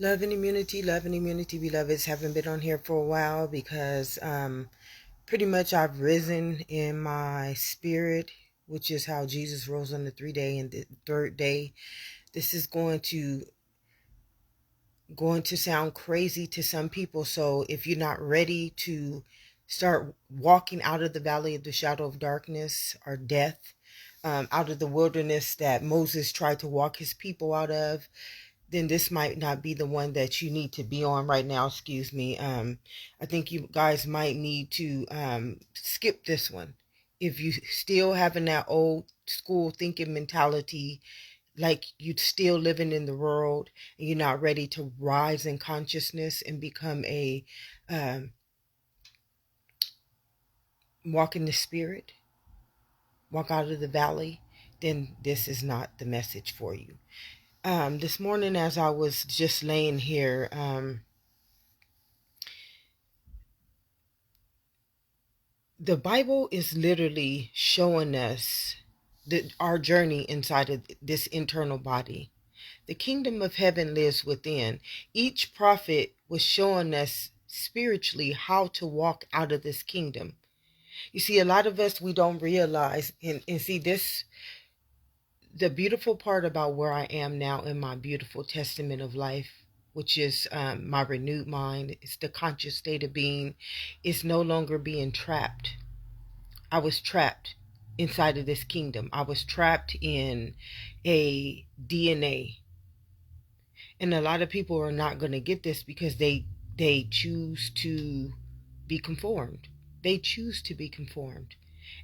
Love and immunity, beloveds. Haven't been on here for a while because pretty much I've risen in my spirit, which is how Jesus rose on the 3 day and the third day. This is going to sound crazy to some people. So if you're not ready to start walking out of the valley of the shadow of darkness or death, out of the wilderness that Moses tried to walk his people out of, then this might not be the one that you need to be on right now. Excuse me. I think you guys might need to skip this one. If you still having that old school thinking mentality, like you're still living in the world and you're not ready to rise in consciousness and become a um, walk in the spirit, walk out of the valley, then this is not the message for you. This morning, as I was just laying here, the Bible is literally showing us our journey inside of this internal body. The kingdom of heaven lives within. Each prophet was showing us spiritually how to walk out of this kingdom. You see, a lot of us, we don't realize and see this. The beautiful part about where I am now in my beautiful testament of life, which is my renewed mind, it's the conscious state of being, is no longer being trapped. I was trapped inside of this kingdom. I was trapped in a DNA. And a lot of people are not going to get this because they choose to be conformed. They choose to be conformed.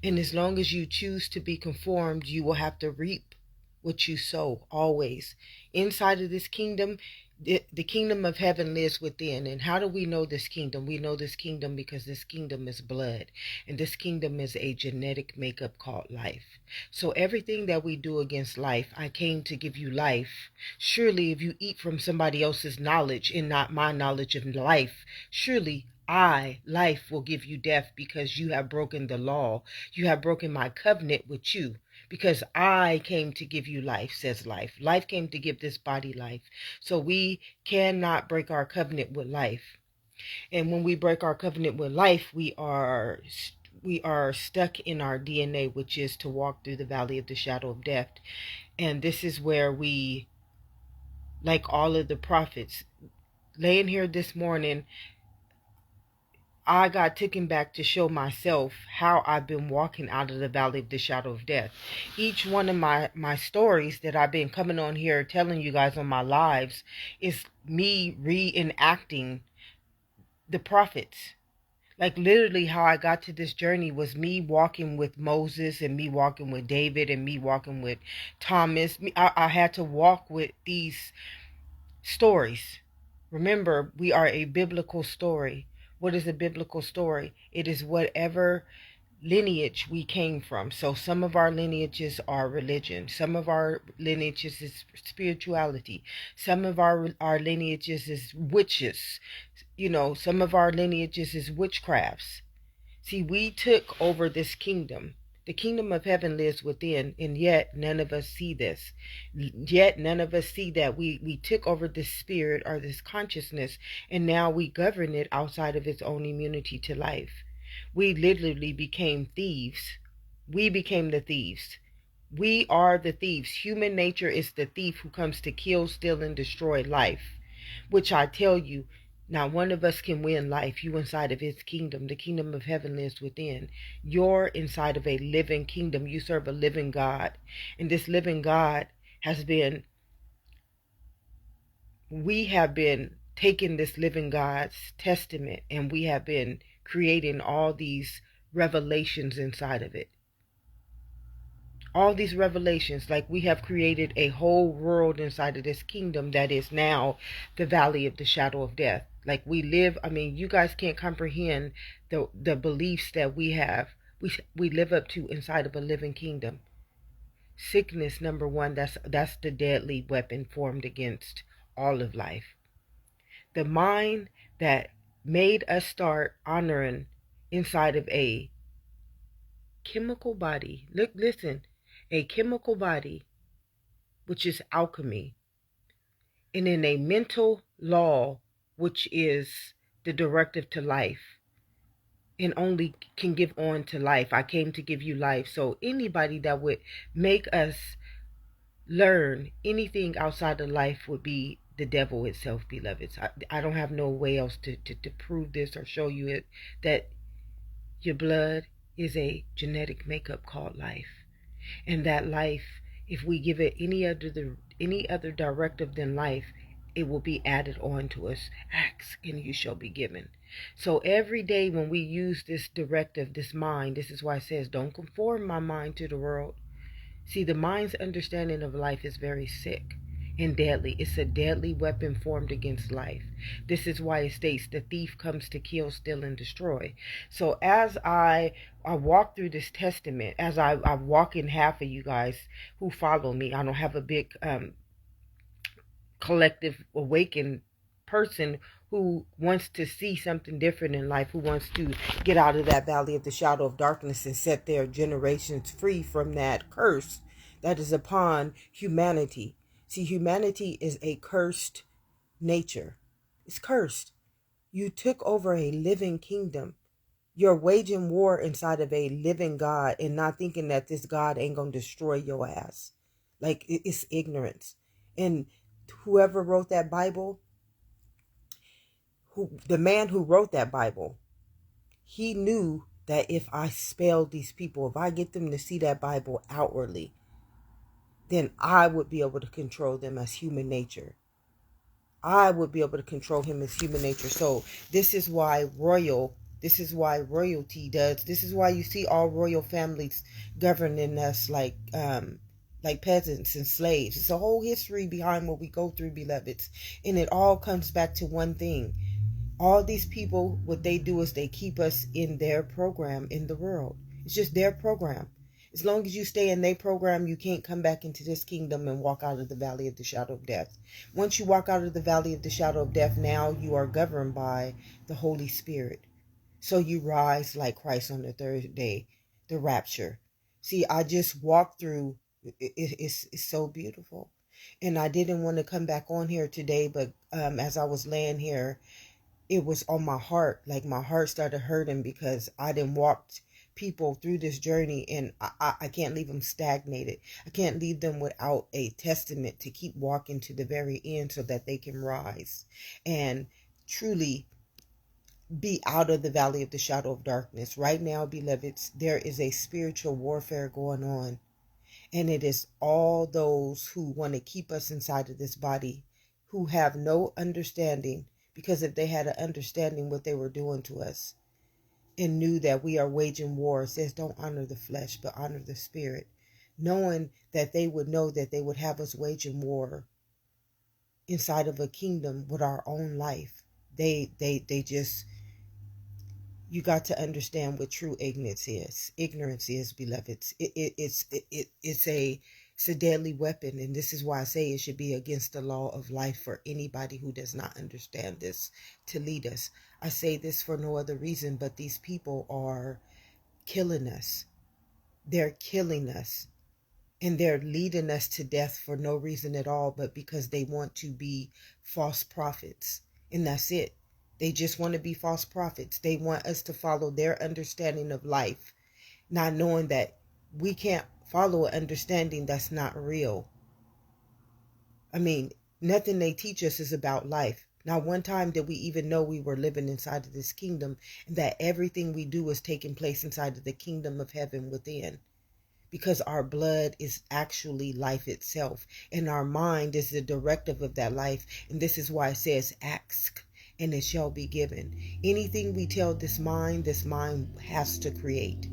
And as long as you choose to be conformed, you will have to reap what you sow always. Inside of this kingdom, the kingdom of heaven lives within. And how do we know this kingdom? We know this kingdom because this kingdom is blood. And this kingdom is a genetic makeup called life. So everything that we do against life, I came to give you life. Surely if you eat from somebody else's knowledge and not my knowledge of life, surely life, will give you death because you have broken the law. You have broken my covenant with you. Because I came to give you life, says life. Life came to give this body life. So we cannot break our covenant with life. And when we break our covenant with life, we are stuck in our DNA, which is to walk through the valley of the shadow of death. And this is where we, like all of the prophets, laying here this morning, I got taken back to show myself how I've been walking out of the valley of the shadow of death. Each one of my stories that I've been coming on here telling you guys on my lives is me reenacting the prophets. Like literally how I got to this journey was me walking with Moses and me walking with David and me walking with Thomas. I had to walk with these stories. Remember, we are a biblical story. What is a biblical story? It is whatever lineage we came from. So some of our lineages are religion. Some of our lineages is spirituality. Some of our lineages is witches. Some of our lineages is witchcrafts. See, we took over this kingdom. The kingdom of heaven lives within, and yet none of us see this. Yet none of us see that we took over this spirit or this consciousness, and now we govern it outside of its own immunity to life. We literally became thieves. We became the thieves. We are the thieves. Human nature is the thief who comes to kill, steal, and destroy life. Which I tell you, not one of us can win life. You inside of his kingdom. The kingdom of heaven lives within. You're inside of a living kingdom. You serve a living God. And this living God we have been taking this living God's testament and we have been creating all these revelations inside of it. All these revelations, like we have created a whole world inside of this kingdom that is now the valley of the shadow of death. Like we live, you guys can't comprehend the beliefs that we have. We live up to inside of a living kingdom. Sickness, number one, that's the deadly weapon formed against all of life. The mind that made us start honoring inside of a chemical body. Listen, a chemical body, which is alchemy. and in a mental law, which is the directive to life, and only can give on to life. I came to give you life. So anybody that would make us learn anything outside of life would be the devil itself, beloveds. I don't have no way else to prove this or show you it, that your blood is a genetic makeup called life. And that life, if we give it any other directive than life, it will be added on to us. Ask and you shall be given. So every day when we use this directive, this mind, this is why it says, don't conform my mind to the world. See, the mind's understanding of life is very sick and deadly. It's a deadly weapon formed against life. This is why it states the thief comes to kill, steal, and destroy. So as I walk through this testament, as I walk in half of you guys who follow me, I don't have a big collective awakened person who wants to see something different in life, who wants to get out of that valley of the shadow of darkness and set their generations free from that curse that is upon humanity. See, humanity is a cursed nature. It's cursed. You took over a living kingdom. You're waging war inside of a living God and not thinking that this God ain't going to destroy your ass. Like, it's ignorance. And whoever wrote that Bible, the man who wrote that Bible, he knew that if I spelled these people, if I get them to see that Bible outwardly, then I would be able to control them as human nature. I would be able to control him as human nature. So this is why royalty does. This is why you see all royal families governing us like peasants and slaves. It's a whole history behind what we go through, beloveds. And it all comes back to one thing. All these people, what they do is they keep us in their program in the world. It's just their program. As long as you stay in their program, you can't come back into this kingdom and walk out of the valley of the shadow of death. Once you walk out of the valley of the shadow of death, now you are governed by the Holy Spirit. So you rise like Christ on the third day, the rapture. See, I just walked through, it's so beautiful. And I didn't want to come back on here today, but as I was laying here, it was on my heart. Like my heart started hurting because I didn't walk people through this journey, and I can't leave them stagnated. I can't leave them without a testament to keep walking to the very end so that they can rise and truly be out of the valley of the shadow of darkness. Right now, beloveds, there is a spiritual warfare going on, and it is all those who want to keep us inside of this body who have no understanding, because if they had an understanding what they were doing to us and knew that we are waging war, it says don't honor the flesh but honor the spirit, knowing that they would know that they would have us waging war inside of a kingdom with our own life. They just, you got to understand what true ignorance is. Ignorance is, beloveds. It's a deadly weapon, and this is why I say it should be against the law of life for anybody who does not understand this to lead us. I say this for no other reason, but these people are killing us. They're killing us, and they're leading us to death for no reason at all, but because they want to be false prophets, and that's it. They just want to be false prophets. They want us to follow their understanding of life, not knowing that we can't follow an understanding that's not real. I mean, nothing they teach us is about life. Not one time did we even know we were living inside of this kingdom, and that everything we do is taking place inside of the kingdom of heaven within. Because our blood is actually life itself, and our mind is the directive of that life. And this is why it says, ask and it shall be given. Anything we tell this mind has to create.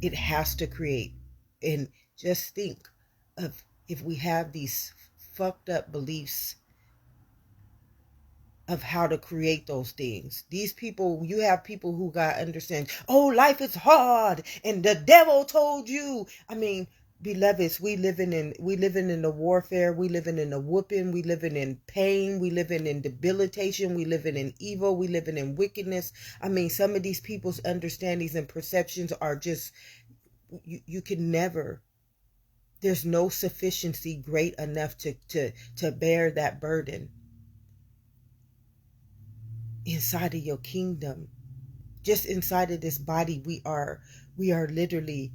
It has to create. And just think of if we have these fucked up beliefs of how to create those things. These people, you have people who got understand, oh, life is hard and the devil told you. I mean, beloveds, we living in the warfare, we living in the whooping, we living in pain, we living in debilitation, we living in evil, we living in wickedness. I mean, some of these people's understandings and perceptions are just, you can never There's no sufficiency great enough to bear that burden inside of your kingdom. Just inside of this body, we are literally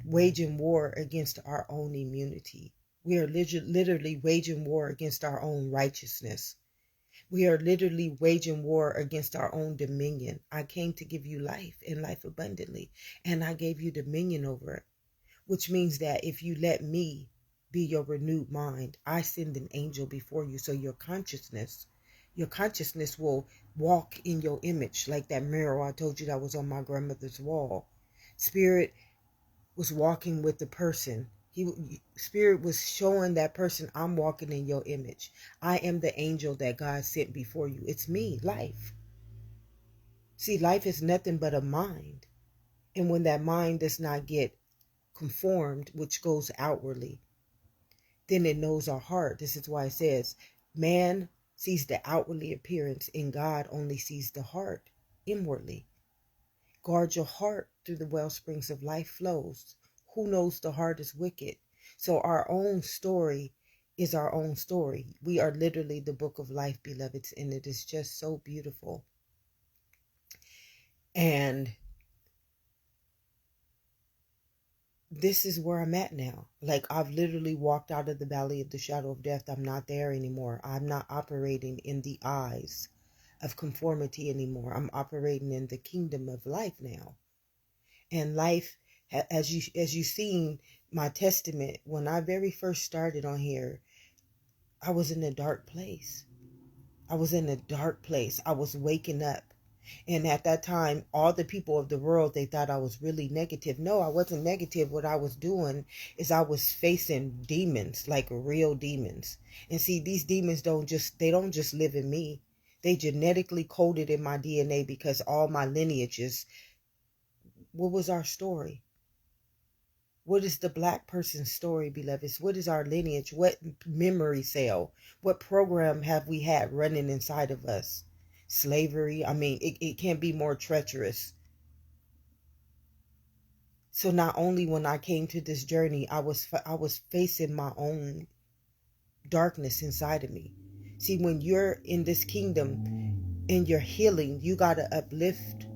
waging war against our own immunity. We are literally waging war against our own righteousness. We are literally waging war against our own dominion. I came to give you life and life abundantly, and I gave you dominion over it, which means that if you let me be your renewed mind, I send an angel before you, so your consciousness will walk in your image, like that mirror I told you that was on my grandmother's wall. Spirit was walking with the person. Spirit was showing that person, I'm walking in your image. I am the angel that God sent before you. It's me, life. See, life is nothing but a mind. And when that mind does not get conformed, which goes outwardly, then it knows our heart. This is why it says, man sees the outwardly appearance and God only sees the heart inwardly. Guard your heart, through the well springs of life flows. Who knows the heart is wicked? So our own story is our own story. We are literally the book of life, beloveds, and it is just so beautiful. And this is where I'm at now. Like, I've literally walked out of the valley of the shadow of death. I'm not there anymore. I'm not operating in the eyes of conformity anymore. I'm operating in the kingdom of life now. And life, as you seen my testament, when I very first started on here, I was in a dark place. I was in a dark place. I was waking up. And at that time, all the people of the world, they thought I was really negative. No, I wasn't negative. What I was doing is I was facing demons, like real demons. And see, these demons don't just live in me. They genetically coded in my DNA, because all my lineages, what was our story? What is the black person's story, beloveds? What is our lineage? What memory cell? What program have we had running inside of us? Slavery. I mean, it can't be more treacherous. So not only when I came to this journey, I was facing my own darkness inside of me. See, when you're in this kingdom and you're healing, you got to uplift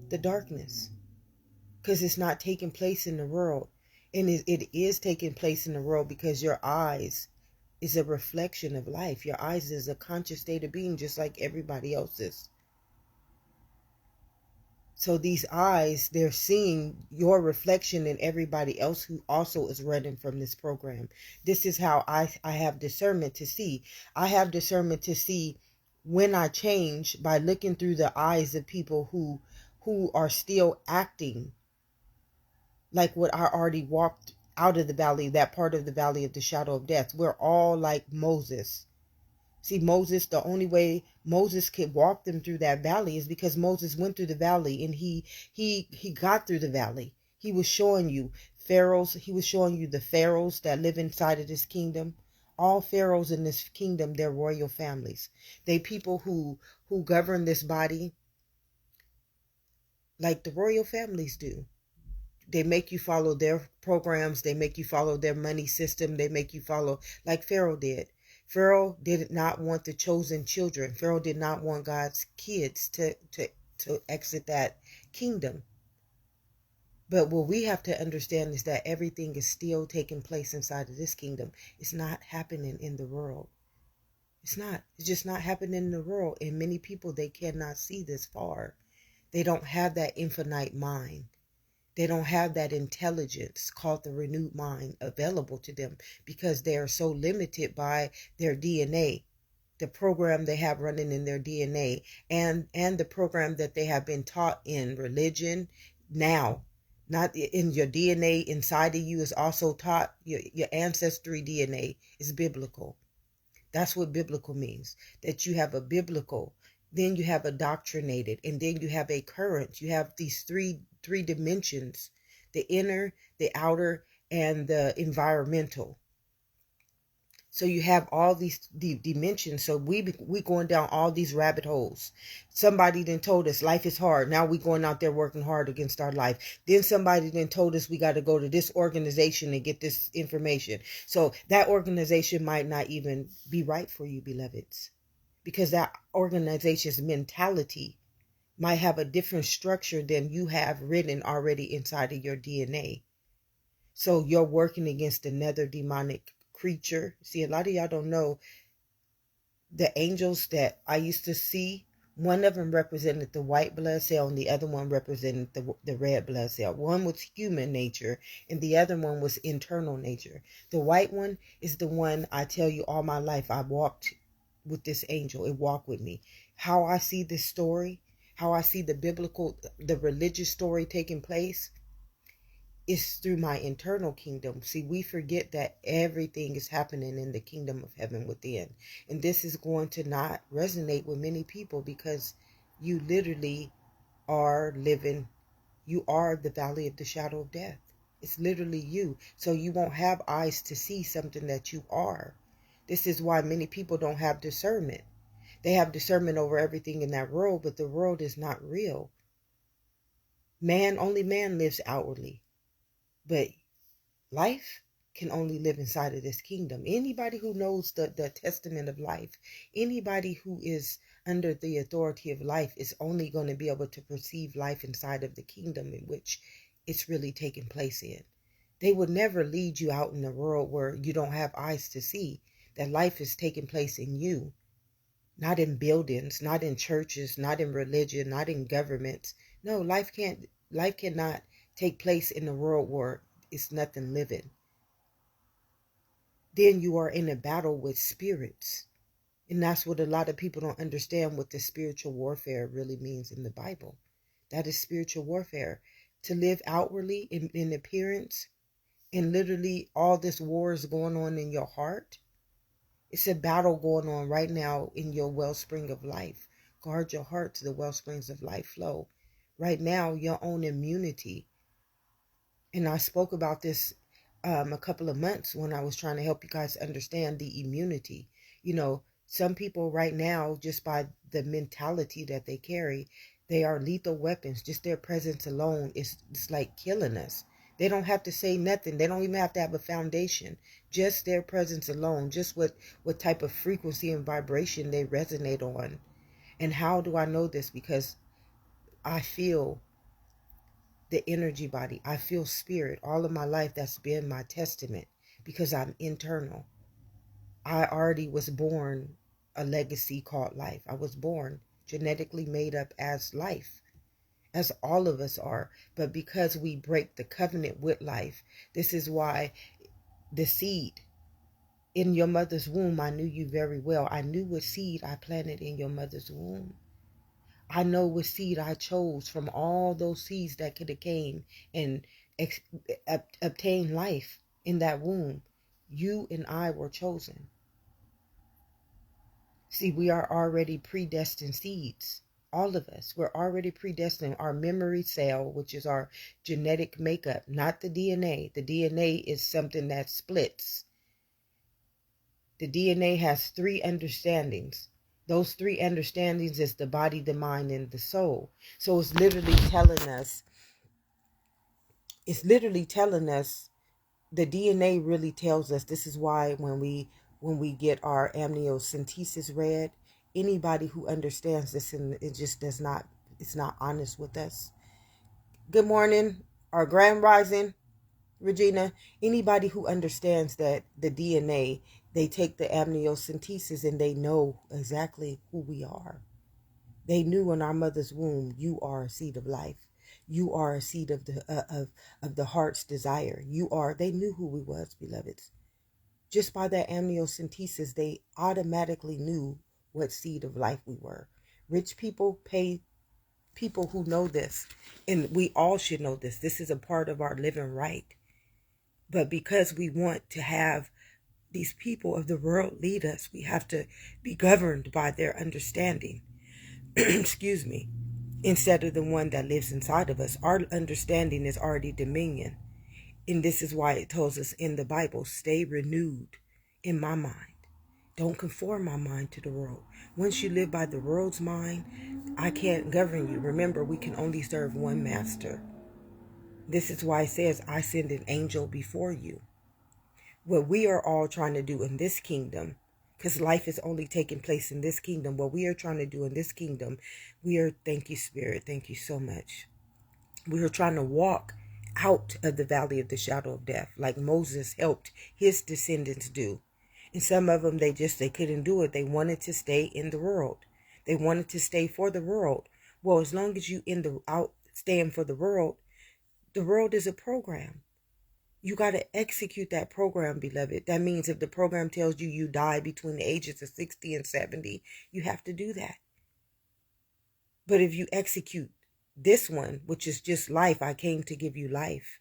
the darkness, because it's not taking place in the world. And it is taking place in the world because your eyes is a reflection of life. Your eyes is a conscious state of being, just like everybody else's. So these eyes, they're seeing your reflection in everybody else who also is running from this program. This is how I have discernment to see. I have discernment to see when I change, by looking through the eyes of people who are still acting like what I already walked out of the valley, that part of the valley of the shadow of death. We're all like Moses. See, Moses, the only way Moses could walk them through that valley is because Moses went through the valley, and he got through the valley. He was showing you pharaohs. He was showing you the pharaohs that live inside of this kingdom. All pharaohs in this kingdom, they're royal families. They people who govern this body like the royal families do. They make you follow their programs. They make you follow their money system. They make you follow like Pharaoh did. Pharaoh did not want the chosen children. Pharaoh did not want God's kids to exit that kingdom. But what we have to understand is that everything is still taking place inside of this kingdom. It's not happening in the world. It's not. It's just not happening in the world. And many people, they cannot see this far. They don't have that infinite mind. They don't have that intelligence called the renewed mind available to them, because they are so limited by their DNA, the program they have running in their DNA, and the program that they have been taught in religion. Now, not in your DNA inside of you is also taught. Your ancestry DNA is biblical. That's what biblical means, that you have a biblical, then you have a doctrinated, and then you have a current. You have these three dimensions: the inner, the outer, and the environmental. So you have all these dimensions. So we going down all these rabbit holes. Somebody then told us life is hard. Now we going out there working hard against our life. Then somebody then told us we got to go to this organization and get this information. So that organization might not even be right for you, beloveds, because that organization's mentality might have a different structure than you have written already inside of your DNA. So you're working against another demonic creature. See, a lot of y'all don't know the angels that I used to see. One of them represented the white blood cell and the other one represented the red blood cell. One was human nature and the other one was internal nature. The white one is the one I tell you all my life I walked with this angel. It walked with me. How I see this story, how I see the biblical, the religious story taking place, is through my internal kingdom. See, we forget that everything is happening in the kingdom of heaven within. And this is going to not resonate with many people because you literally are living, you are the valley of the shadow of death. It's literally you. So you won't have eyes to see something that you are. This is why many people don't have discernment. They have discernment over everything in that world, but the world is not real. Only man lives outwardly. But life can only live inside of this kingdom. Anybody who knows the testament of life, anybody who is under the authority of life is only going to be able to perceive life inside of the kingdom in which it's really taking place in. They would never lead you out in the world where you don't have eyes to see that life is taking place in you, not in buildings, not in churches, not in religion, not in governments. No, life cannot take place in a world where it's nothing living. Then you are in a battle with spirits. And that's what a lot of people don't understand, what the spiritual warfare really means in the Bible. That is spiritual warfare. To live outwardly in appearance and literally all this war is going on in your heart. It's a battle going on right now in your wellspring of life. Guard your heart to the wellsprings of life flow. Right now, your own immunity. And I spoke about this a couple of months when I was trying to help you guys understand the immunity. Some people right now, just by the mentality that they carry, they are lethal weapons. Just their presence alone is it's like killing us. They don't have to say nothing. They don't even have to have a foundation. Just their presence alone, just what type of frequency and vibration they resonate on. And how do I know this? Because I feel the energy body. I feel spirit. All of my life, that's been my testament because I'm internal. I already was born a legacy called life. I was born genetically made up as life, as all of us are. But because we break the covenant with life, this is why the seed in your mother's womb, I knew you very well. I knew what seed I planted in your mother's womb. I know what seed I chose from all those seeds that could have came and obtained life in that womb. You and I were chosen. See, we are already predestined seeds. All of us, we're already predestined. Our memory cell, which is our genetic makeup, not the DNA. The DNA is something that splits. The DNA has 3 understandings. Those 3 understandings is the body, the mind, and the soul. So it's literally telling us, the DNA really tells us. This is why when we get our amniocentesis read, anybody who understands this and it just does not, it's not honest with us. Good morning, our grand rising, Regina. Anybody who understands that the DNA, they take the amniocentesis and they know exactly who we are. They knew in our mother's womb, you are a seed of life. You are a seed of the heart's desire. They knew who we was, beloveds. Just by that amniocentesis, they automatically knew what seed of life we were. Rich people pay people who know this, and we all should know this. This is a part of our living right. But because we want to have these people of the world lead us, we have to be governed by their understanding. Excuse me. Instead of the one that lives inside of us. Our understanding is already dominion. And this is why it tells us in the Bible, stay renewed in my mind. Don't conform my mind to the world. Once you live by the world's mind, I can't govern you. Remember, we can only serve one master. This is why it says, I send an angel before you. What we are all trying to do in this kingdom, because life is only taking place in this kingdom, what we are trying to do in this kingdom, thank you, Spirit, thank you so much. We are trying to walk out of the valley of the shadow of death, like Moses helped his descendants do. And some of them, they couldn't do it. They wanted to stay in the world. They wanted to stay for the world. Well, as long as you out staying for the world is a program. You got to execute that program, beloved. That means if the program tells you die between the ages of 60 and 70, you have to do that. But if you execute this one, which is just life, I came to give you life.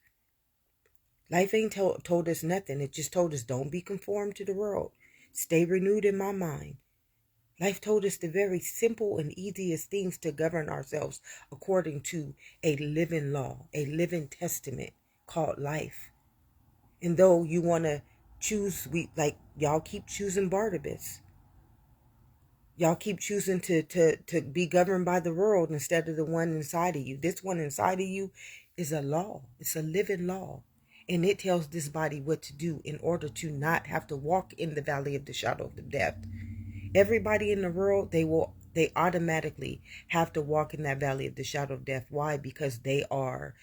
Life ain't told us nothing. It just told us, don't be conformed to the world. Stay renewed in my mind. Life told us the very simple and easiest things to govern ourselves according to a living law, a living testament called life. And though you want to choose, y'all keep choosing Barnabas. Y'all keep choosing to be governed by the world instead of the one inside of you. This one inside of you is a law. It's a living law. And it tells this body what to do in order to not have to walk in the valley of the shadow of the death. Everybody in the world, they automatically have to walk in that valley of the shadow of death. Why? Because they're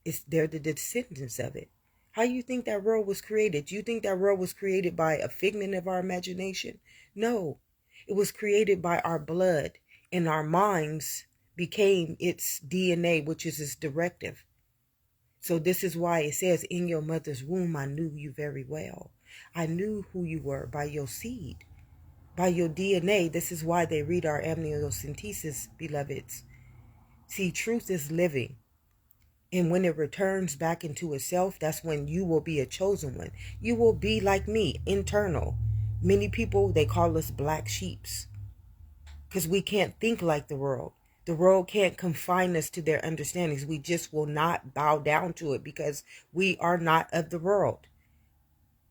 the descendants of it. How you think that world was created? Do you think that world was created by a figment of our imagination? No. It was created by our blood, and our minds became its DNA, which is its directive. So this is why it says, in your mother's womb, I knew you very well. I knew who you were by your seed, by your DNA. This is why they read our amniocentesis, beloveds. See, truth is living. And when it returns back into itself, that's when you will be a chosen one. You will be like me, internal. Many people, they call us black sheeps because we can't think like the world. The world can't confine us to their understandings. We just will not bow down to it because we are not of the world.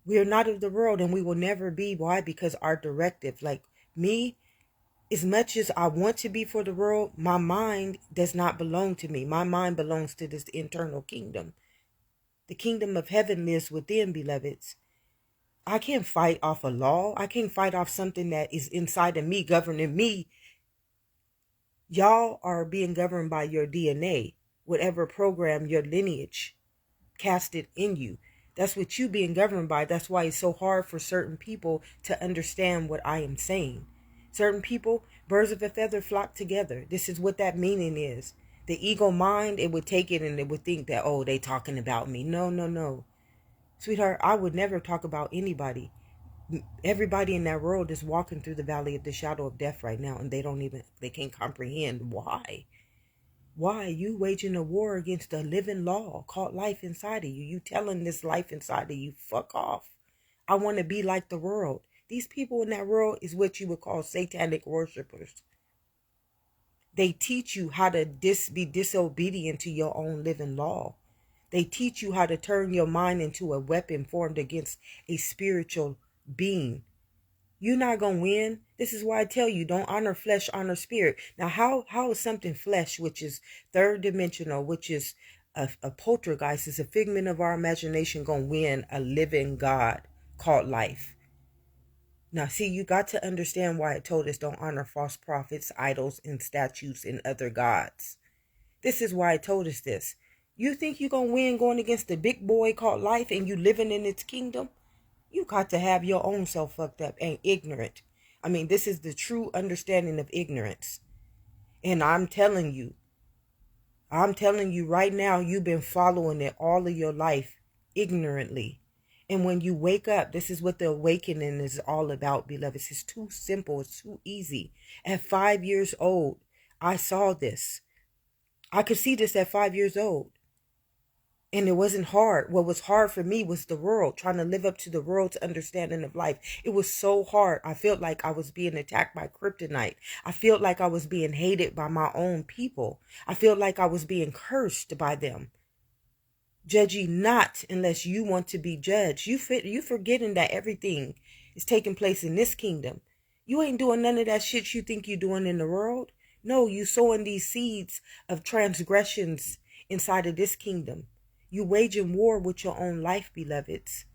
We are not of the world, and we will never be. Why? Because our directive, like me, as much as I want to be for the world, my mind does not belong to me. My mind belongs to this internal kingdom. The kingdom of heaven lives within, beloveds. I can't fight off a law. I can't fight off something that is inside of me, governing me. Y'all are being governed by your DNA, whatever program your lineage casted in you. That's what you being governed by. That's why it's so hard for certain people to understand what I am saying. Certain people, birds of a feather flock together. This is what that meaning is. The ego mind, it would take it and it would think that, oh, they talking about me. No, no, no. Sweetheart, I would never talk about anybody. Everybody in that world is walking through the valley of the shadow of death right now, and they can't comprehend why. Why? You waging a war against a living law called life inside of you. You telling this life inside of you, fuck off. I want to be like the world. These people in that world is what you would call satanic worshipers. They teach you how to be disobedient to your own living law. They teach you how to turn your mind into a weapon formed against a spiritual being. You're not going to win. This is why I tell you, don't honor flesh, honor spirit. Now, how is something flesh, which is third dimensional, which is a poltergeist, is a figment of our imagination, going to win a living God called life? Now, see, you got to understand why it told us don't honor false prophets, idols, and statues and other gods. This is why it told us this. You think you're going to win going against the big boy called life and you living in its kingdom? You got to have your own self fucked up and ignorant. I mean, this is the true understanding of ignorance. And I'm telling you right now, you've been following it all of your life ignorantly. And when you wake up, this is what the awakening is all about, beloveds. It's too simple. It's too easy. At 5 years old, I saw this. I could see this at 5 years old. And it wasn't hard. What was hard for me was the world, trying to live up to the world's understanding of life. It was so hard. I felt like I was being attacked by kryptonite. I felt like I was being hated by my own people. I felt like I was being cursed by them. Judge ye not unless you want to be judged. You forgetting that everything It's taking place in this kingdom. You ain't doing none of that shit you think you're doing in the world. No, you sowing these seeds of transgressions inside of this kingdom. You waging war with your own life, beloveds.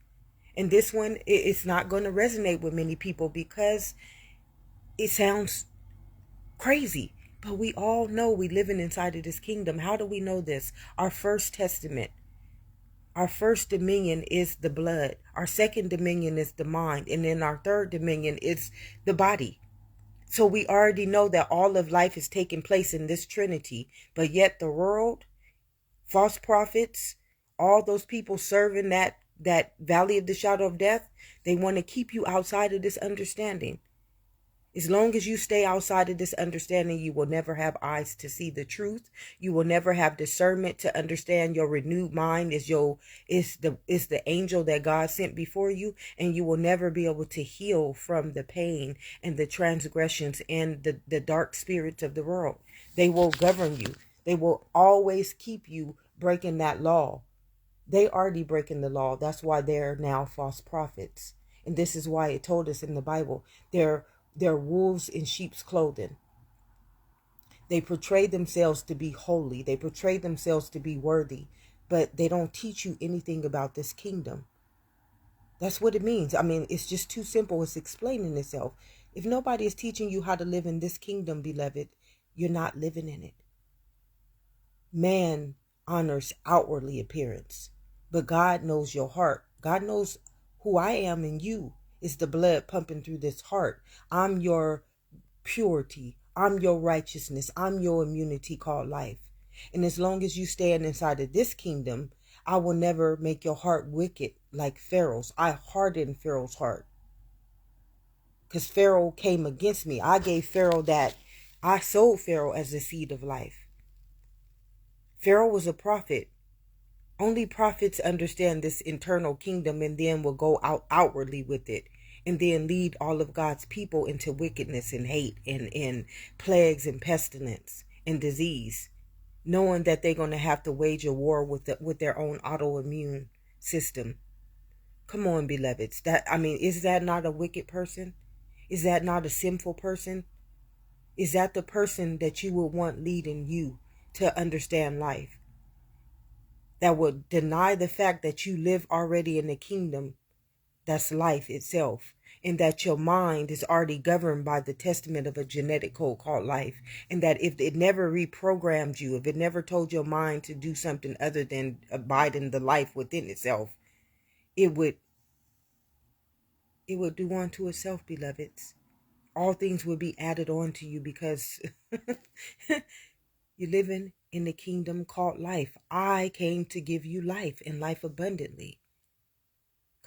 And this one, it's not going to resonate with many people because it sounds crazy. But we all know we living inside of this kingdom. How do we know this? Our first testament. Our first dominion is the blood. Our second dominion is the mind. And then our third dominion is the body. So we already know that all of life is taking place in this Trinity. But yet the world, false prophets, all those people serving that valley of the shadow of death, they want to keep you outside of this understanding. As long as you stay outside of this understanding, you will never have eyes to see the truth. You will never have discernment to understand. Your renewed mind is the angel that God sent before you, and you will never be able to heal from the pain and the transgressions and the dark spirits of the world. They will govern you. They will always keep you breaking that law. They already breaking the law. That's why they're now false prophets. And this is why it told us in the Bible, they're wolves in sheep's clothing. They portray themselves to be holy. They portray themselves to be worthy, but they don't teach you anything about this kingdom. That's what it means. I mean, it's just too simple. It's explaining itself. If nobody is teaching you how to live in this kingdom, beloved, you're not living in it. Man honors outwardly appearance, but God knows your heart. God knows who I am in you. It's the blood pumping through this heart. I'm your purity. I'm your righteousness. I'm your immunity called life. And as long as you stand inside of this kingdom, I will never make your heart wicked like Pharaoh's. I hardened Pharaoh's heart because Pharaoh came against me. I gave Pharaoh that. I sold Pharaoh as the seed of life. Pharaoh was a prophet. Only prophets understand this internal kingdom and then will go out outwardly with it and then lead all of God's people into wickedness and hate and plagues and pestilence and disease, knowing that they're going to have to wage a war with their own autoimmune system. Come on, beloveds. Is that not a wicked person? Is that not a sinful person? Is that the person that you would want leading you to understand life? That would deny the fact that you live already in the kingdom that's life itself, and that your mind is already governed by the testament of a genetic code called life, and that if it never reprogrammed you, if it never told your mind to do something other than abide in the life within itself, it would do unto itself, beloveds. All things will be added on to you because you're living in the kingdom called life. I came to give you life and life abundantly.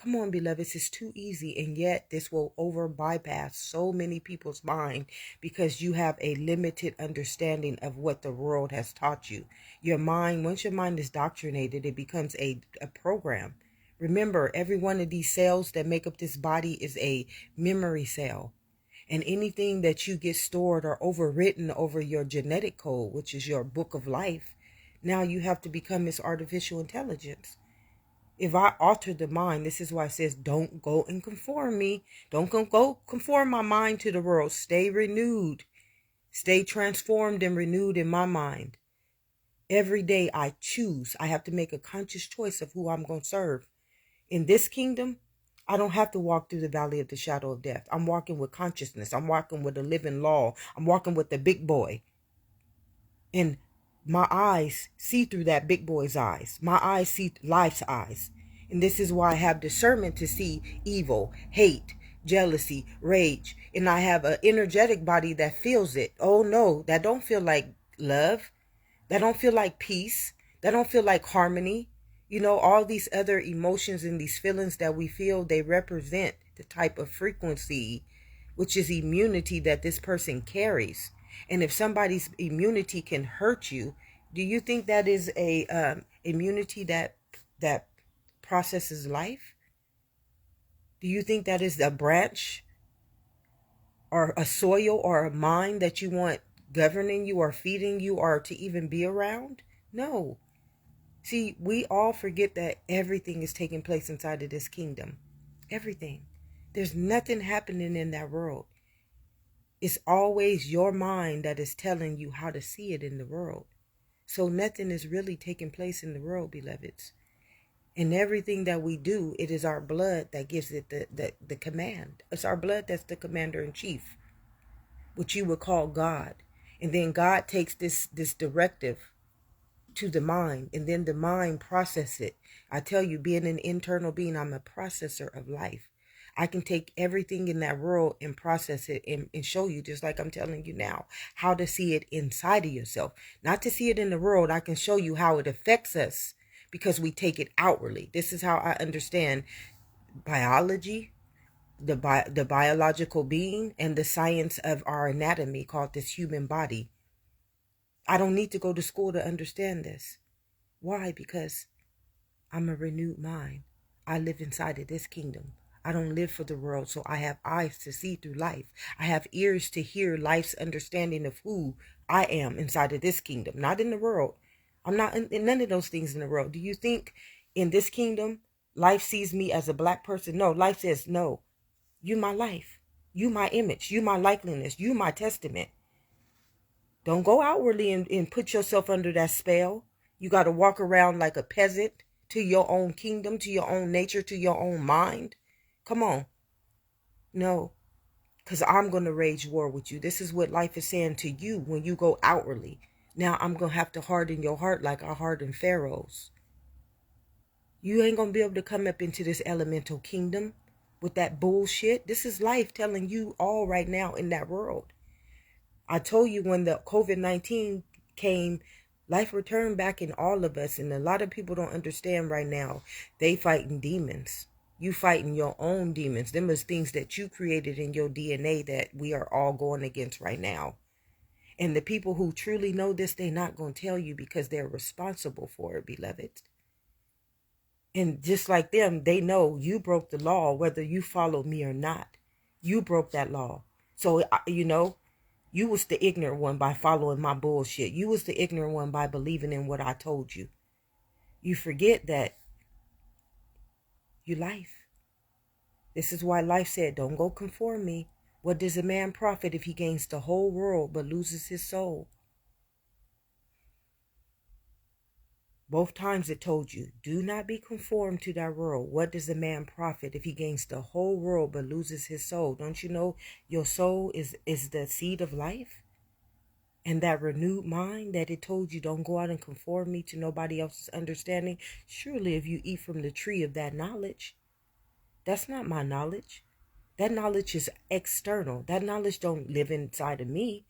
Come on, beloveds, it's too easy, and yet this will bypass so many people's mind because you have a limited understanding of what the world has taught you. Your mind, once your mind is doctrinated, it becomes a program. Remember, every one of these cells that make up this body is a memory cell. And anything that you get stored or overwritten over your genetic code, which is your book of life, now you have to become this artificial intelligence. If I alter the mind, this is why it says, don't go and conform me. Don't go conform my mind to the world. Stay renewed. Stay transformed and renewed in my mind. Every day I have to make a conscious choice of who I'm going to serve. In this kingdom, I don't have to walk through the valley of the shadow of death. I'm walking with consciousness. I'm walking with a living law. I'm walking with the big boy. And my eyes see through that big boy's eyes. My eyes see life's eyes. And this is why I have discernment to see evil, hate, jealousy, rage. And I have an energetic body that feels it. Oh no, that don't feel like love. That don't feel like peace. That don't feel like harmony. You know, all these other emotions and these feelings that we feel, they represent the type of frequency, which is immunity that this person carries. And if somebody's immunity can hurt you, do you think that is a immunity that processes life? Do you think that is a branch or a soil or a mind that you want governing you or feeding you or to even be around? No. See, we all forget that everything is taking place inside of this kingdom. Everything. There's nothing happening in that world. It's always your mind that is telling you how to see it in the world. So nothing is really taking place in the world, beloveds. And everything that we do, it is our blood that gives it the command. It's our blood that's the commander in chief, which you would call God. And then God takes this directive to the mind, and then the mind process it. I tell you, being an internal being, I'm a processor of life. I can take everything in that world and process it and show you, just like I'm telling you now, how to see it inside of yourself. Not to see it in the world. I can show you how it affects us because we take it outwardly. This is how I understand biology, the biological being, and the science of our anatomy called this human body. I don't need to go to school to understand this. Why? Because I'm a renewed mind. I live inside of this kingdom. I don't live for the world, so I have eyes to see through life. I have ears to hear life's understanding of who I am inside of this kingdom, not in the world. I'm not in none of those things in the world. Do you think in this kingdom, life sees me as a black person? No, life says, no, you my life. You my image. You my likeliness. You my testament. Don't go outwardly and put yourself under that spell. You got to walk around like a peasant to your own kingdom, to your own nature, to your own mind. Come on. No, because I'm going to wage war with you. This is what life is saying to you when you go outwardly. Now I'm going to have to harden your heart like I hardened Pharaoh's. You ain't going to be able to come up into this elemental kingdom with that bullshit. This is life telling you all right now in that world. I told you when the COVID-19 came, life returned back in all of us. And a lot of people don't understand right now. They fighting demons. You fighting your own demons. Them is things that you created in your DNA that we are all going against right now. And the people who truly know this, they're not going to tell you because they're responsible for it, beloved. And just like them, they know you broke the law, whether you followed me or not. You broke that law. So, you was the ignorant one by following my bullshit. You was the ignorant one by believing in what I told you. You forget that you life. This is why life said, don't go conform me. What does a man profit if he gains the whole world but loses his soul? Both times it told you, do not be conformed to that world. What does a man profit if he gains the whole world but loses his soul? Don't you know your soul is the seed of life? And that renewed mind that it told you, don't go out and conform me to nobody else's understanding. Surely if you eat from the tree of that knowledge, that's not my knowledge. That knowledge is external. That knowledge don't live inside of me.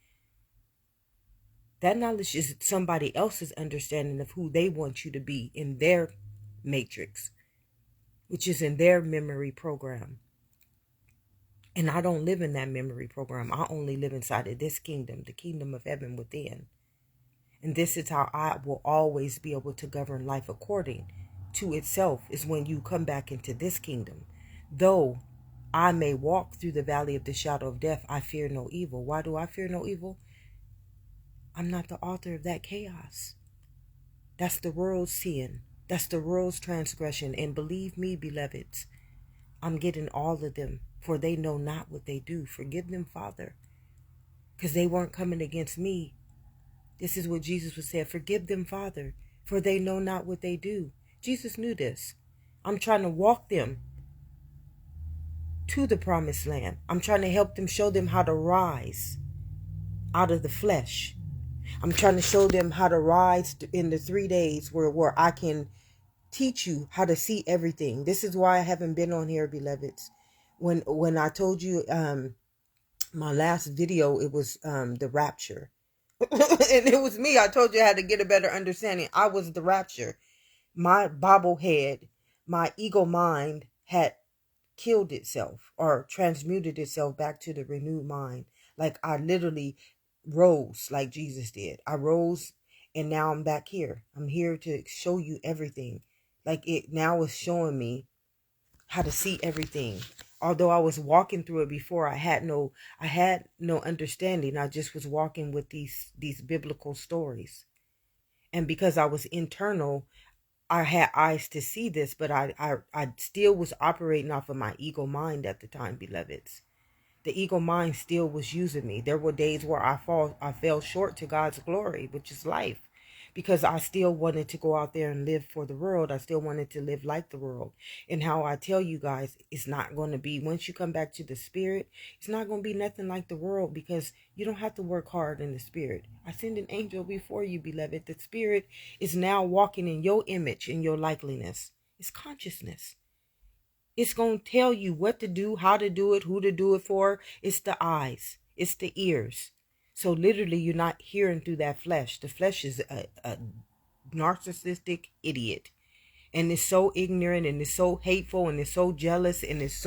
That knowledge is somebody else's understanding of who they want you to be in their matrix, which is in their memory program. And I don't live in that memory program. I only live inside of this kingdom, the kingdom of heaven within. And this is how I will always be able to govern life according to itself, is when you come back into this kingdom. Though I may walk through the valley of the shadow of death, I fear no evil. Why do I fear no evil? I'm not the author of that chaos. That's the world's sin. That's the world's transgression. And believe me, beloveds, I'm getting all of them, for they know not what they do. Forgive them, Father, because they weren't coming against me. This is what Jesus would say. Forgive them, Father, for they know not what they do. Jesus knew this. I'm trying to walk them to the promised land. I'm trying to help them, show them how to rise out of the flesh. I'm trying to show them how to rise in the 3 days where I can teach you how to see everything. This is why I haven't been on here, beloveds. When I told you my last video, it was the rapture. And it was me. I told you I had to get a better understanding. I was the rapture. My bobblehead, my ego mind had killed itself or transmuted itself back to the renewed mind. Like I literally rose like Jesus did. I rose and now I'm back here. I'm here to show you everything. Like it now is showing me how to see everything. Although I was walking through it before, I had no understanding. I just was walking with these biblical stories. And because I was internal, I had eyes to see this, but I still was operating off of my ego mind at the time, beloveds. The ego mind still was using me. There were days where I fell short to God's glory, which is life, because I still wanted to go out there and live for the world. I still wanted to live like the world. And how I tell you guys, it's not going to be, once you come back to the spirit, it's not going to be nothing like the world, because you don't have to work hard in the spirit. I send an angel before you, beloved. The spirit is now walking in your image, in your likeliness. It's consciousness. It's going to tell you what to do, how to do it, who to do it for. It's the eyes. It's the ears. So literally, you're not hearing through that flesh. The flesh is a narcissistic idiot. And it's so ignorant, and it's so hateful, and it's so jealous, and it's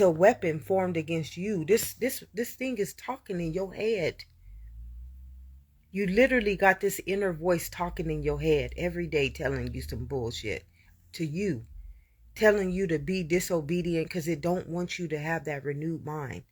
a weapon formed against you. This thing is talking in your head. You literally got this inner voice talking in your head every day, telling you some bullshit to you, telling you to be disobedient because it don't want you to have that renewed mind.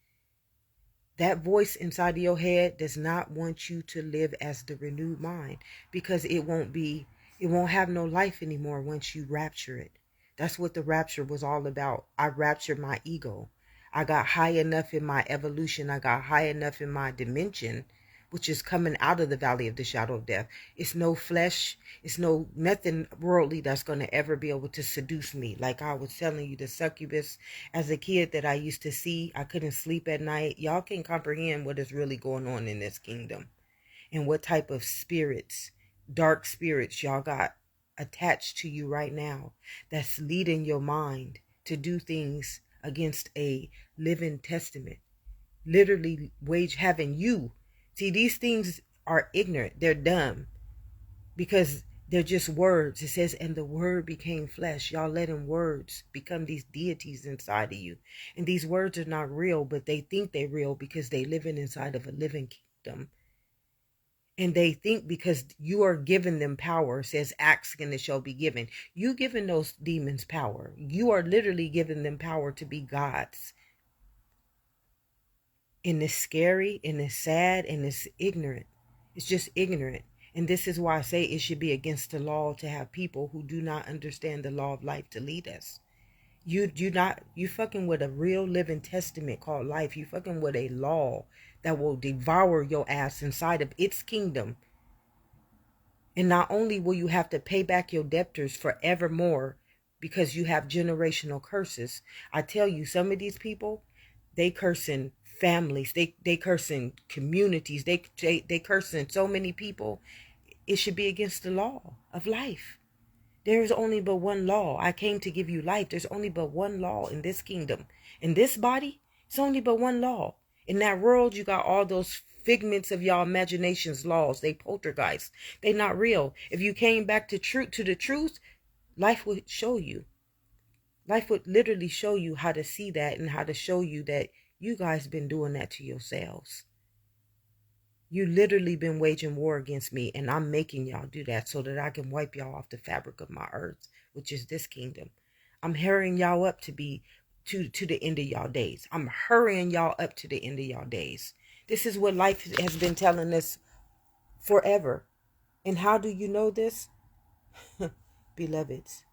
That voice inside of your head does not want you to live as the renewed mind, because it won't have no life anymore once you rapture it. That's what the rapture was all about. I raptured my ego. I got high enough in my evolution. I got high enough in my dimension, which is coming out of the valley of the shadow of death. It's no flesh. It's no nothing worldly that's going to ever be able to seduce me. Like I was telling you, the succubus as a kid that I used to see, I couldn't sleep at night. Y'all can comprehend what is really going on in this kingdom, and what type of spirits, dark spirits y'all got attached to you right now, that's leading your mind to do things against a living testament. Literally having you. See, these things are ignorant. They're dumb, because they're just words. It says, and the word became flesh. Y'all letting words become these deities inside of you. And these words are not real, but they think they're real because they living inside of a living kingdom. And they think because you are giving them power, says ask and it shall be given. You giving those demons power. You are literally giving them power to be gods. And it's scary, and it's sad, and it's ignorant. It's just ignorant. And this is why I say it should be against the law to have people who do not understand the law of life to lead us. You fucking with a real living testament called life. You fucking with a law that will devour your ass inside of its kingdom. And not only will you have to pay back your debtors forevermore because you have generational curses. I tell you, some of these people, they cursing families, they cursing communities, they cursing so many people. It should be against the law of life. There is only but one law. I came to give you life. There's only but one law in this kingdom. In this body, it's only but one law. In that world, you got all those figments of y'all imaginations laws. They poltergeists. They not real. If you came back to the truth, life would show you. Life would literally show you how to see that, and how to show you that you guys been doing that to yourselves. You literally been waging war against me, and I'm making y'all do that so that I can wipe y'all off the fabric of my earth, which is this kingdom. I'm hurrying y'all up to be to the end of y'all days. I'm hurrying y'all up to the end of y'all days. This is what life has been telling us forever. And how do you know this? Beloveds,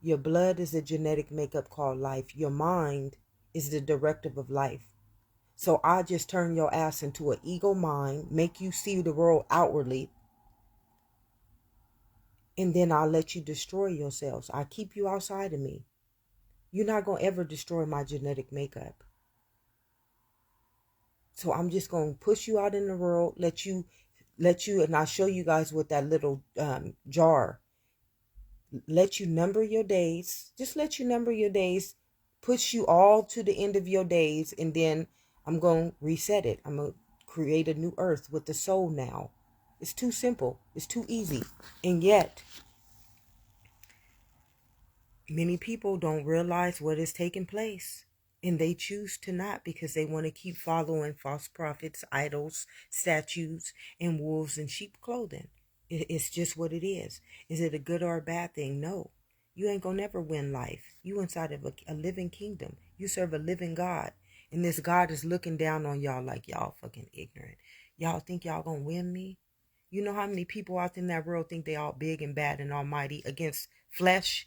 your blood is a genetic makeup called life. Your mind is the directive of life. So I just turn your ass into an ego mind, make you see the world outwardly, and then I'll let you destroy yourselves. I keep you outside of me. You're not going to ever destroy my genetic makeup. So I'm just going to push you out in the world, let you, and I'll show you guys with that little jar. Let you number your days. Just let you number your days. Push you all to the end of your days, and then I'm going to reset it. I'm going to create a new earth with the soul now. It's too simple. It's too easy. And yet, many people don't realize what is taking place. And they choose to not, because they want to keep following false prophets, idols, statues, and wolves in sheep clothing. It's just what it is. Is it a good or a bad thing? No. You ain't gonna never win life. You inside of a living kingdom. You serve a living God. And this God is looking down on y'all like y'all fucking ignorant. Y'all think y'all gonna win me? You know how many people out in that world think they all big and bad and almighty against flesh?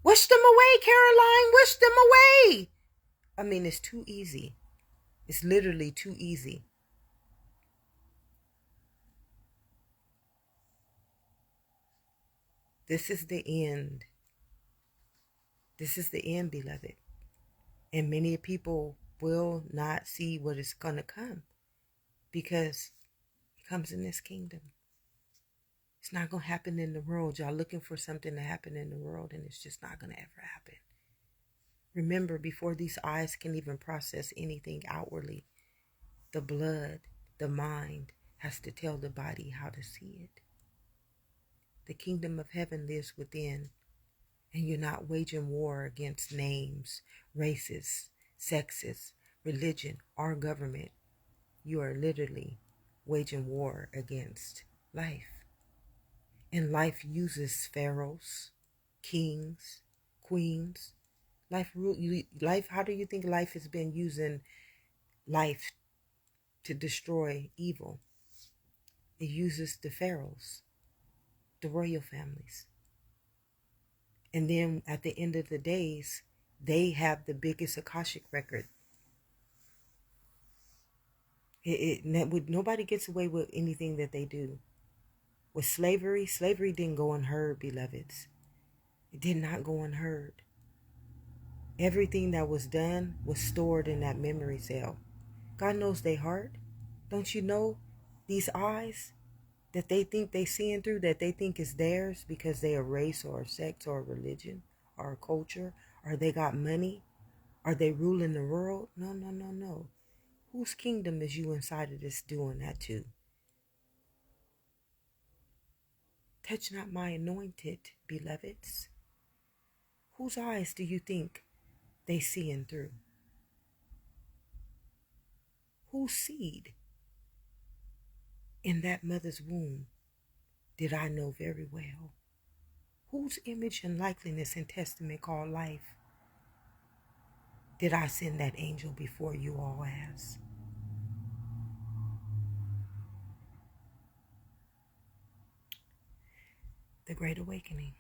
Wish them away, Caroline. Wish them away. I mean, it's too easy. It's literally too easy. This is the end. This is the end, beloved. And many people will not see what is going to come because it comes in this kingdom. It's not going to happen in the world. Y'all looking for something to happen in the world, and it's just not going to ever happen. Remember, before these eyes can even process anything outwardly, the blood, the mind has to tell the body how to see it. The kingdom of heaven lives within, and you're not waging war against names, races, sexes, religion, or government. You are literally waging war against life. And life uses pharaohs, kings, queens. Life. How do you think life has been using life to destroy evil? It uses the pharaohs, the royal families. And then at the end of the days, they have the biggest Akashic record. Nobody gets away with anything that they do. With slavery didn't go unheard, beloveds. It did not go unheard. Everything that was done was stored in that memory cell. God knows their heart. Don't you know these eyes that they think they seeing through, that they think is theirs because they a race or a sex or a religion or a culture, or they got money, or they ruling the world? No, no, no, no. Whose kingdom is you inside of this doing that to? Touch not my anointed, beloveds. Whose eyes do you think they seeing through? Whose seed in that mother's womb did I know very well? Whose image and likeness and testament called life did I send that angel before you all as? The Great Awakening.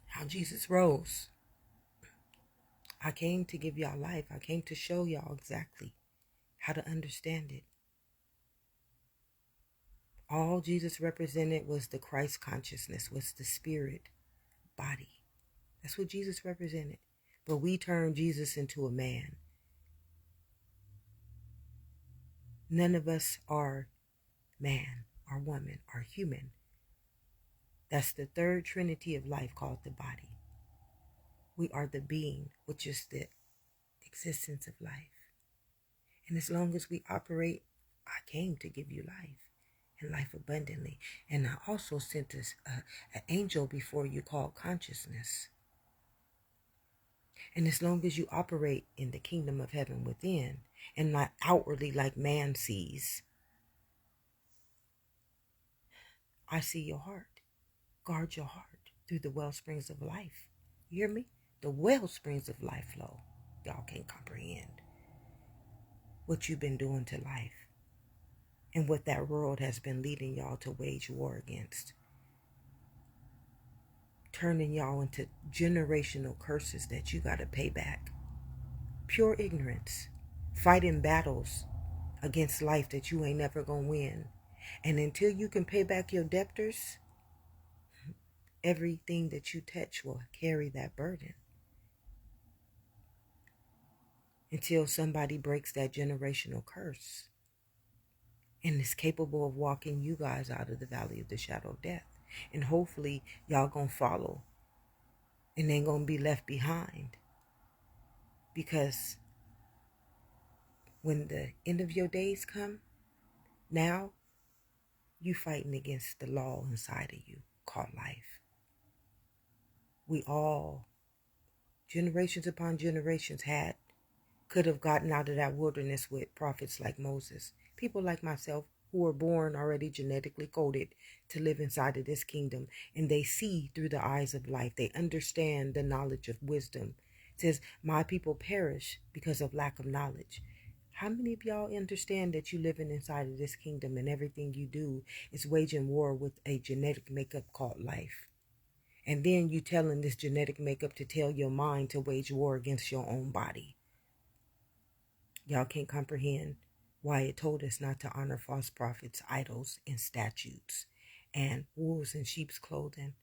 How Jesus rose. I came to give y'all life. I came to show y'all exactly how to understand it. All Jesus represented was the Christ consciousness, was the spirit body. That's what Jesus represented. But we turned Jesus into a man. None of us are man or woman or human. That's the third trinity of life called the body. We are the being, which is the existence of life. And as long as we operate, I came to give you life and life abundantly. And I also sent us an angel before you called consciousness. And as long as you operate in the kingdom of heaven within and not outwardly like man sees, I see your heart. Guard your heart through the well springs of life. You hear me? The well springs of life flow. Y'all can't comprehend what you've been doing to life and what that world has been leading y'all to wage war against. Turning y'all into generational curses that you got to pay back. Pure ignorance. Fighting battles against life that you ain't never gonna win. And until you can pay back your debtors, everything that you touch will carry that burden. Until somebody breaks that generational curse and is capable of walking you guys out of the valley of the shadow of death. And hopefully y'all gonna follow and ain't gonna be left behind. Because when the end of your days come, now you fighting against the law inside of you called life. We all, generations upon generations, could have gotten out of that wilderness with prophets like Moses. People like myself who were born already genetically coded to live inside of this kingdom. And they see through the eyes of life. They understand the knowledge of wisdom. It says, my people perish because of lack of knowledge. How many of y'all understand that you living inside of this kingdom and everything you do is waging war with a genetic makeup called life? And then you telling this genetic makeup to tell your mind to wage war against your own body. Y'all can't comprehend why it told us not to honor false prophets, idols, and statues, and wolves in sheep's clothing.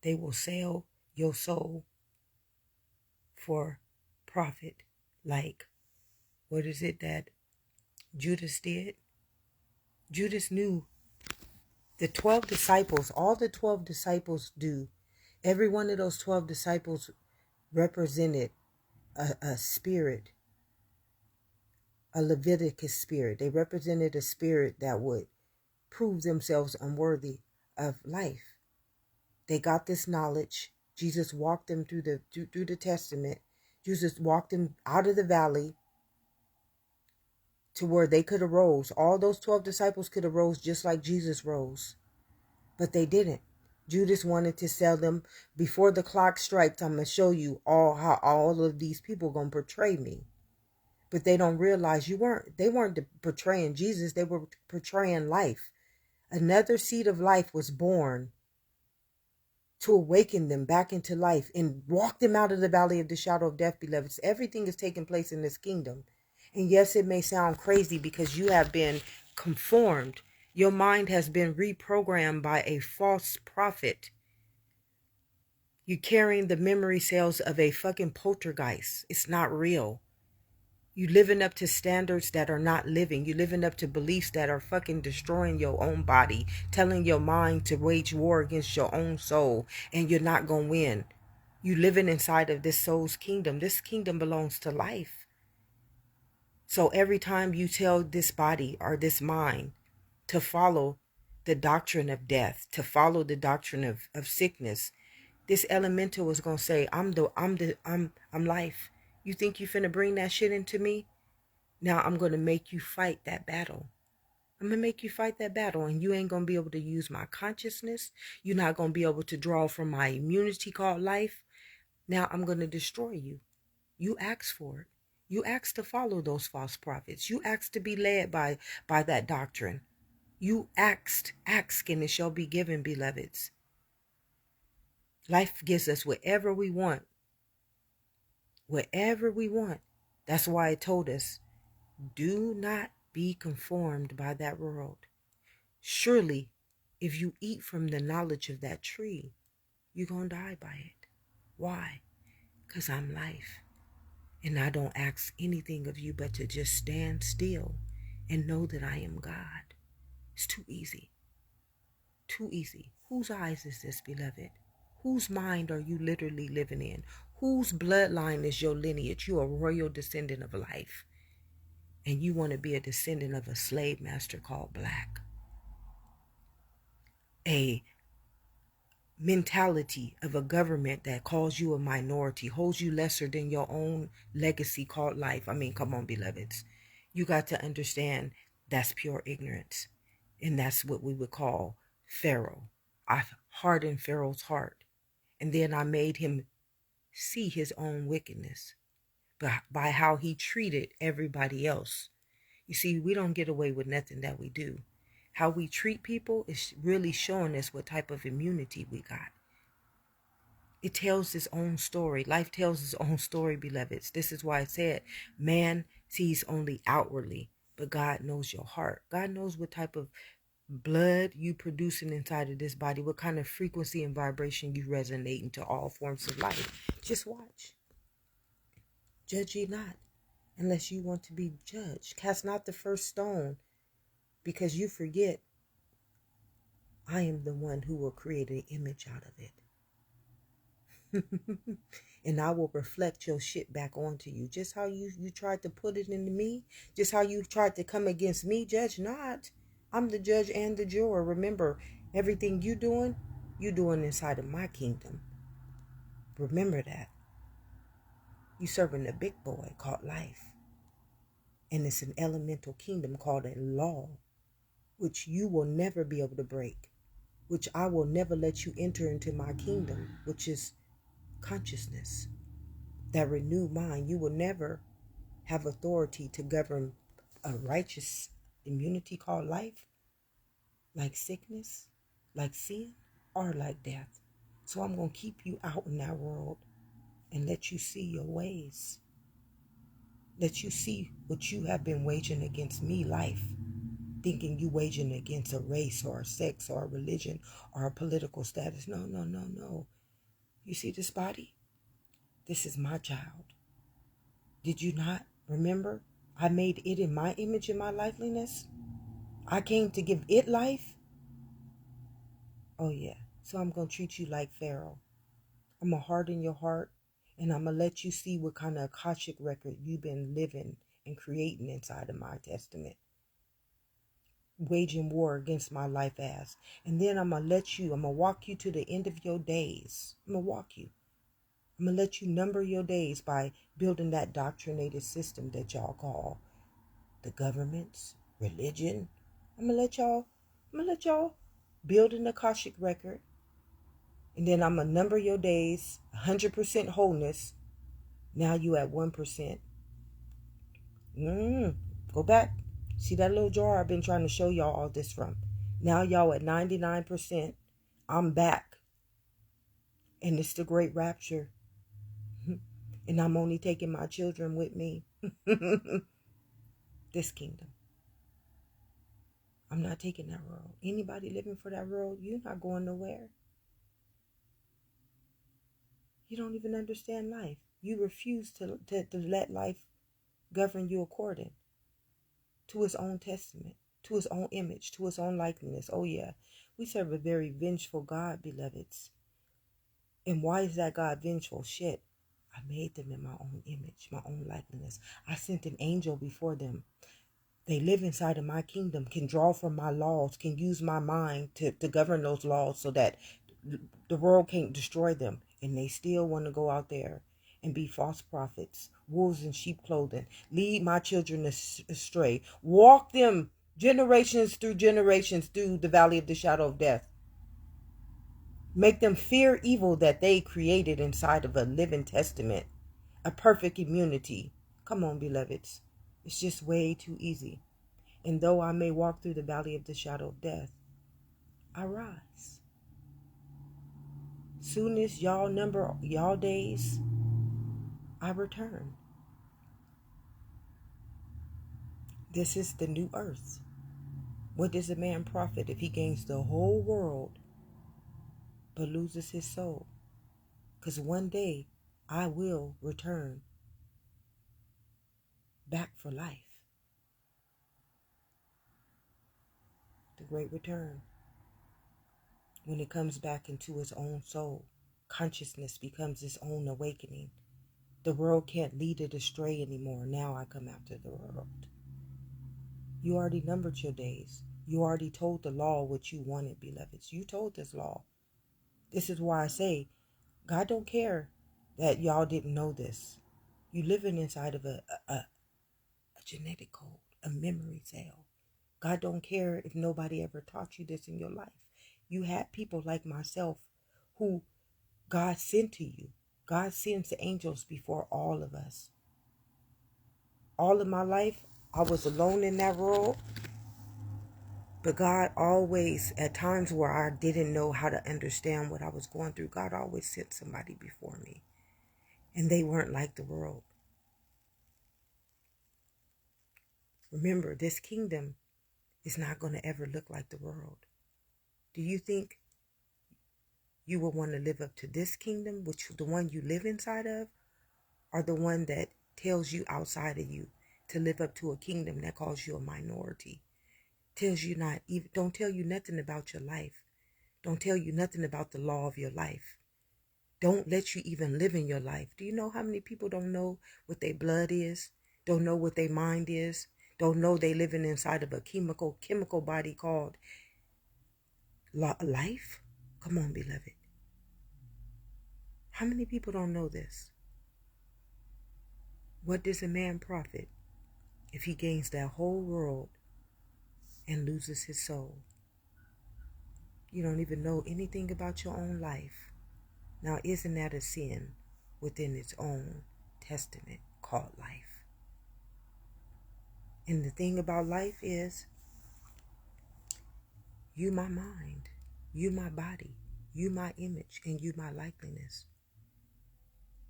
They will sell your soul for profit, like, what is it that Judas did? Judas knew the 12 disciples, all the 12 disciples do. Every one of those 12 disciples represented a spirit, a Leviticus spirit. They represented a spirit that would prove themselves unworthy of life. They got this knowledge. Jesus walked them through the Testament. Jesus walked them out of the valley to where they could have rose. All those 12 disciples could have rose just like Jesus rose. But they didn't. Judas wanted to sell them before the clock strikes. I'm going to show you how all of these people going to portray me. But they don't realize they weren't portraying Jesus. They were portraying life. Another seed of life was born to awaken them back into life and walk them out of the valley of the shadow of death, beloveds. Everything is taking place in this kingdom. And yes, it may sound crazy because you have been conformed. Your mind has been reprogrammed by a false prophet. You're carrying the memory cells of a fucking poltergeist. It's not real. You living up to standards that are not living. You living up to beliefs that are fucking destroying your own body, telling your mind to wage war against your own soul, and you're not gonna win. You living inside of this soul's kingdom. This kingdom belongs to life. So every time you tell this body or this mind to follow the doctrine of death, to follow the doctrine of sickness, this elemental is gonna say, I'm life. You think you finna bring that shit into me? Now I'm going to make you fight that battle. I'm going to make you fight that battle, and you ain't going to be able to use my consciousness. You're not going to be able to draw from my immunity called life. Now I'm going to destroy you. You asked for it. You asked to follow those false prophets. You asked to be led by that doctrine. You ask and it shall be given, beloveds. Life gives us whatever we want. Whatever we want. That's why it told us, do not be conformed by that world. Surely, if you eat from the knowledge of that tree, you're going to die by it. Why? Because I'm life. And I don't ask anything of you but to just stand still and know that I am God. It's too easy. Too easy. Whose eyes is this, beloved? Whose mind are you literally living in? Whose bloodline is your lineage? You're a royal descendant of life. And you want to be a descendant of a slave master called black. A mentality of a government that calls you a minority, holds you lesser than your own legacy called life. I mean, come on, beloveds. You got to understand that's pure ignorance. And that's what we would call Pharaoh. I hardened Pharaoh's heart. And then I made him see his own wickedness by how he treated everybody else. You see, we don't get away with nothing that we do. How we treat people is really showing us what type of immunity we got. It tells its own story. Life tells its own story, beloveds. This is why I said, man sees only outwardly, but God knows your heart. God knows what type of blood you producing inside of this body, what kind of frequency and vibration you resonate into all forms of life. Just watch. Judge ye not, unless you want to be judged. Cast not the first stone, because you forget I am the one who will create an image out of it. And I will reflect your shit back onto you. Just how you tried to put it into me, just how you tried to come against me, judge not. I'm the judge and the juror. Remember, everything you doing inside of my kingdom. Remember that. You serving a big boy called life. And it's an elemental kingdom called a law, which you will never be able to break, which I will never let you enter into my kingdom, which is consciousness, that renewed mind. You will never have authority to govern a righteous immunity called life, like sickness, like sin, or like death. So I'm going to keep you out in that world and let you see your ways. Let you see what you have been waging against me, life. Thinking you waging against a race or a sex or a religion or a political status. No, no, no, no. You see this body? This is my child. Did you not remember? I made it in my image and my likeness. I came to give it life. Oh yeah. So I'm going to treat you like Pharaoh. I'm going to harden your heart, and I'm going to let you see what kind of Akashic record you've been living and creating inside of my testament. Waging war against my life as. And then I'm going to walk you to the end of your days. I'm going to walk you. I'm going to let you number your days by building that doctrinated system that y'all call the governments, religion. I'm going to let y'all build an Akashic record. And then I'm going to number your days, 100% wholeness. Now you at 1%. Go back. See that little jar I've been trying to show y'all all this from. Now y'all at 99%. I'm back. And it's the great rapture. And I'm only taking my children with me. This kingdom. I'm not taking that road. Anybody living for that road, you're not going nowhere. You don't even understand life. You refuse to let life govern you according to his own testament, to his own image, to his own likeness. Oh yeah, we serve a very vengeful God, beloveds. And why is that God vengeful? Shit, I made them in my own image, my own likeness. I sent an angel before them. They live inside of my kingdom, can draw from my laws, can use my mind to govern those laws so that the world can't destroy them. And they still want to go out there and be false prophets, wolves in sheep clothing, lead my children astray, walk them generations through the valley of the shadow of death. Make them fear evil that they created inside of a living testament, a perfect immunity. Come on, beloveds. It's just way too easy. And though I may walk through the valley of the shadow of death, I rise. Soon as y'all number y'all days, I return. This is the new earth. What does a man profit if he gains the whole world but loses his soul? Because one day I will return back for life. The great return. When it comes back into its own soul, consciousness becomes its own awakening. The world can't lead it astray anymore. Now I come after the world. You already numbered your days. You already told the law what you wanted, beloveds. You told this law. This is why I say, God don't care that y'all didn't know this. You living inside of a genetic code, a memory cell. God don't care if nobody ever taught you this in your life. You had people like myself who God sent to you. God sends the angels before all of us. All of my life, I was alone in that world. But God always, at times where I didn't know how to understand what I was going through, God always sent somebody before me. And they weren't like the world. Remember, this kingdom is not going to ever look like the world. Do you think you will want to live up to this kingdom, which the one you live inside of, or the one that tells you outside of you to live up to a kingdom that calls you a minority? Tells you not even, don't tell you nothing about your life. Don't tell you nothing about the law of your life. Don't let you even live in your life. Do you know how many people don't know what their blood is? Don't know what their mind is? Don't know they living inside of a chemical body called life? Come on, beloved. How many people don't know this? What does a man profit if he gains that whole world and loses his soul? You don't even know anything about your own life. Now, isn't that a sin within its own testament called life? And the thing about life is, you my mind, you my body, you my image, and you my likeness.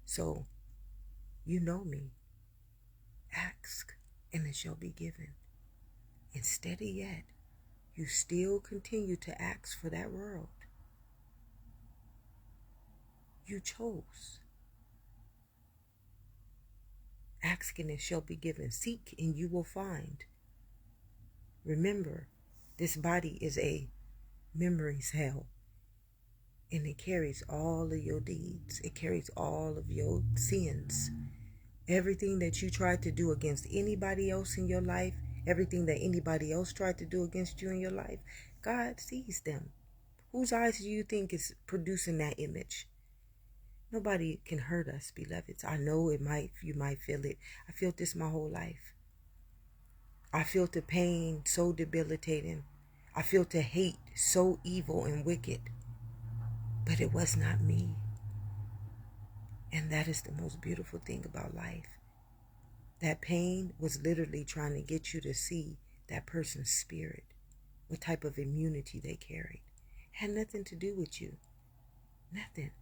So, you know me. Ask, and it shall be given. And steady yet, you still continue to ask for that world. You chose. Ask and it shall be given. Seek and you will find. Remember, this body is a memory cell. And it carries all of your deeds. It carries all of your sins. Everything that you tried to do against anybody else in your life, everything that anybody else tried to do against you in your life, God sees them. Whose eyes do you think is producing that image? Nobody can hurt us, beloveds. I know you might feel it. I felt this my whole life. I felt the pain so debilitating. I felt the hate so evil and wicked. But it was not me. And that is the most beautiful thing about life. That pain was literally trying to get you to see that person's spirit, what type of immunity they carried. It had nothing to do with you. Nothing.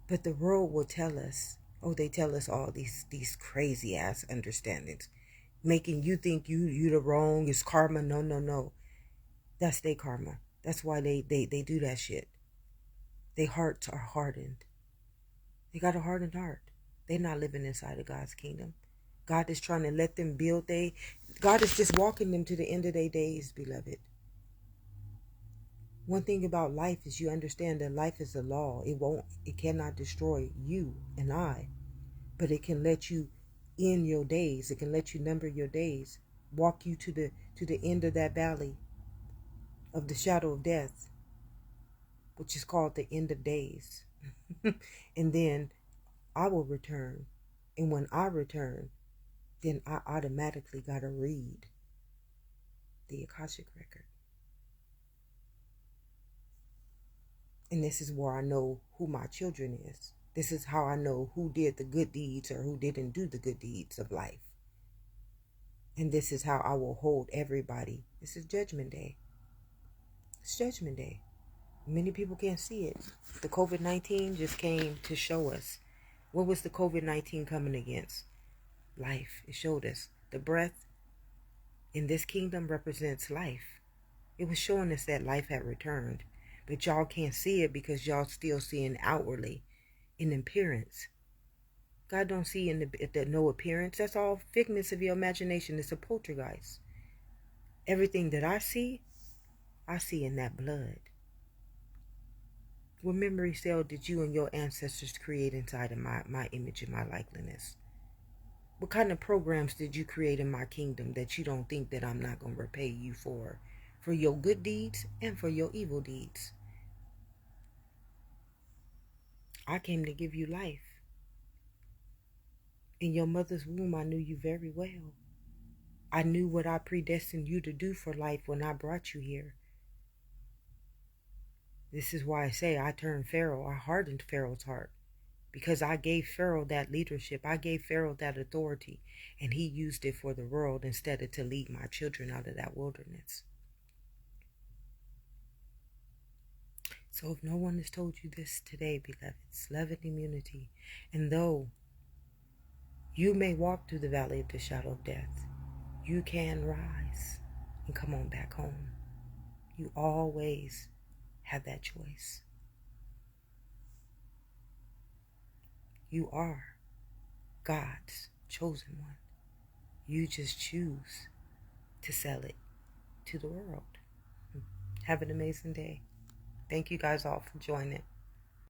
But the world will tell us, they tell us all these crazy ass understandings, making you think you the wrong, it's karma. No, no, no. That's their karma. That's why they do that shit. Their hearts are hardened. They got a hardened heart. They're not living inside of God's kingdom. God is trying to let them God is just walking them to the end of their days, beloved. One thing about life is you understand that life is a law. It cannot destroy you and I, but it can let you end your days. It can let you number your days, walk you to the end of that valley of the shadow of death, which is called the end of days. And then I will return. And when I return, then I automatically got to read the Akashic record. And this is where I know who my children is. This is how I know who did the good deeds or who didn't do the good deeds of life. And this is how I will hold everybody. This is Judgment Day. It's Judgment Day. Many people can't see it. The COVID-19 just came to show us. What was the COVID-19 coming against? Life. It showed us. The breath in this kingdom represents life. It was showing us that life had returned. But y'all can't see it because y'all still seeing outwardly in appearance. God don't see in the no appearance. That's all figments of your imagination. It's a poltergeist. Everything that I see in that blood. What memory cell did you and your ancestors create inside of my image and my likeness? What kind of programs did you create in my kingdom that you don't think that I'm not going to repay you for your good deeds and for your evil deeds? I came to give you life. In your mother's womb, I knew you very well. I knew what I predestined you to do for life when I brought you here. This is why I say I turned Pharaoh. I hardened Pharaoh's heart because I gave Pharaoh that leadership. I gave Pharaoh that authority, and he used it for the world instead of to lead my children out of that wilderness. So if no one has told you this today, beloveds, love and immunity. And though you may walk through the valley of the shadow of death, you can rise and come on back home. You always have that choice. You are God's chosen one. You just choose to sell it to the world. Have an amazing day. Thank you guys all for joining.